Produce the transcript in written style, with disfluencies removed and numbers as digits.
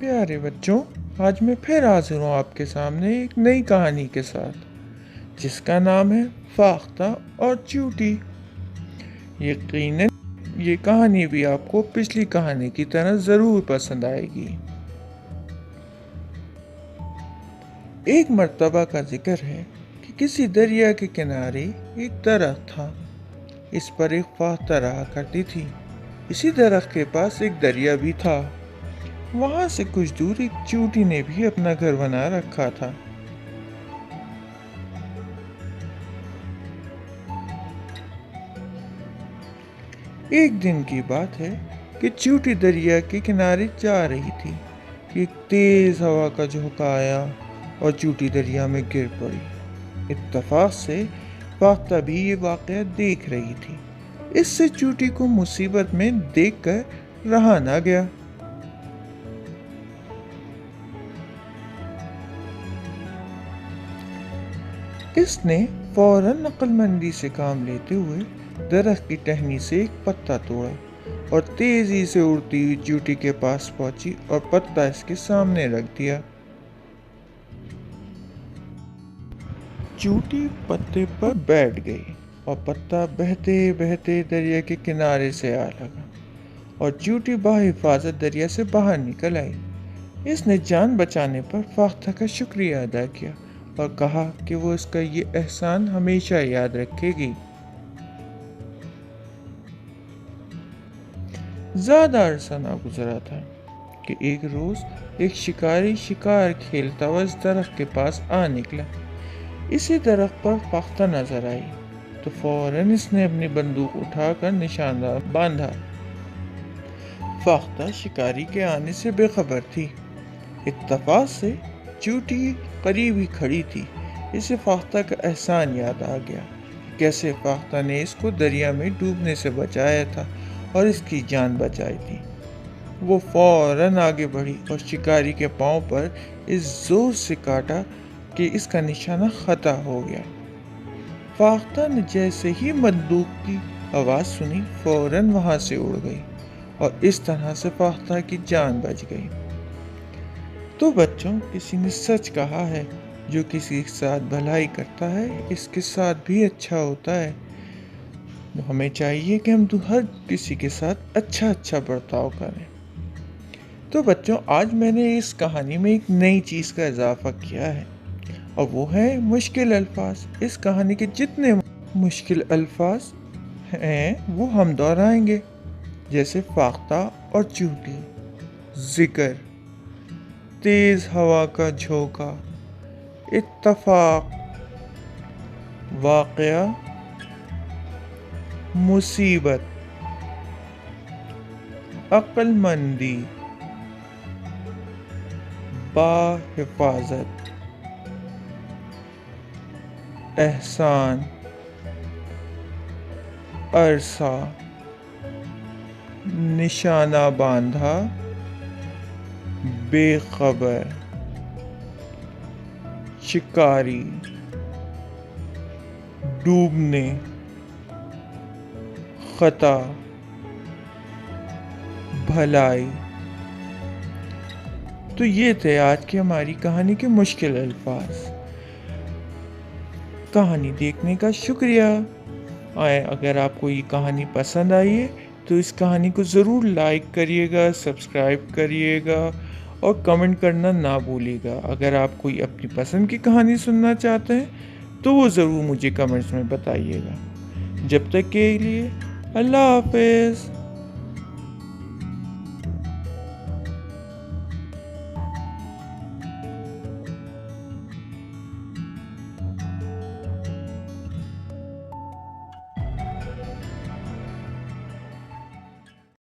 प्यारे बच्चों, आज मैं फिर हाजिर हूँ आपके सामने एक नई कहानी के साथ जिसका नाम है फाख्ता और चींटी। यकीनन ये कहानी भी आपको पिछली कहानी की तरह ज़रूर पसंद आएगी। एक मर्तबा का जिक्र है कि किसी दरिया के किनारे एक दरख्त था। इस पर एक फाख्ता रहा करती थी। इसी दरख्त के पास एक दरिया भी था। वहां से कुछ दूर एक चींटी ने भी अपना घर बना रखा था। एक दिन की बात है कि चींटी दरिया के किनारे जा रही थी कि एक तेज हवा का झोंका आया और चींटी दरिया में गिर पड़ी। इत्तेफाक से फाख्ता भी ये वाक़या देख रही थी। इससे चींटी को मुसीबत में देखकर रहा ना गया। इसने फौरन अक्लमंदी से काम लेते हुए दरख्त की टहनी से एक पत्ता तोड़ा और तेजी से उड़ती हुई चींटी के पास पहुंची और पत्ता इसके सामने रख दिया। चींटी पत्ते पर बैठ गई और पत्ता बहते बहते दरिया के किनारे से आ लगा और चींटी बाहिफाजत दरिया से बाहर निकल आई। इसने जान बचाने पर फाख्ता का शुक्रिया अदा किया और कहा कि वो इसका ये एहसान हमेशा याद रखेगी। ज़्यादा अरसा ना गुजरा था कि एक रोज़ एक शिकारी शिकार खेलता हुआ इस दरख्त के पास आ निकला। इसी दरख्त पर फाख्ता नजर आई तो फौरन इसने अपनी बंदूक उठाकर निशाना बांधा। फाख्ता शिकारी के आने से बेखबर थी। इत्तेफाक से चींटी करीब ही खड़ी थी। इसे फाख्ता का एहसान याद आ गया, कैसे फाख्ता ने इसको दरिया में डूबने से बचाया था और इसकी जान बचाई थी। वो फौरन आगे बढ़ी और शिकारी के पांव पर इस जोर से काटा कि इसका निशाना खता हो गया। फाख्ता ने जैसे ही बंदूक की आवाज़ सुनी फौरन वहां से उड़ गई और इस तरह से फाख्ता की जान बच गई। तो बच्चों, किसी ने सच कहा है, जो किसी के साथ भलाई करता है इसके साथ भी अच्छा होता है। तो हमें चाहिए कि हम हर किसी के साथ अच्छा बर्ताव करें। तो बच्चों, आज मैंने इस कहानी में एक नई चीज़ का इजाफा किया है और वो है मुश्किल अल्फाज। इस कहानी के जितने मुश्किल अल्फाज हैं वो हम दोहराएंगे, जैसे फाख्ता और चींटी, जिक्र, तेज हवा का झोंका, इत्तफाक, वाक़या, मुसीबत, अक्लमंदी, बाहिफाजत, एहसान, अरसा, निशाना बांधा, बेखबर, शिकारी, डूबने, खता, भलाई। तो ये थे आज की हमारी कहानी के मुश्किल अल्फाज। कहानी देखने का शुक्रिया। अगर आपको ये कहानी पसंद आई है तो इस कहानी को ज़रूर लाइक करिएगा, सब्सक्राइब करिएगा और कमेंट करना ना भूलिएगा। अगर आप कोई अपनी पसंद की कहानी सुनना चाहते हैं तो वो ज़रूर मुझे कमेंट्स में बताइएगा। जब तक के लिए अल्लाह हाफ़िज़।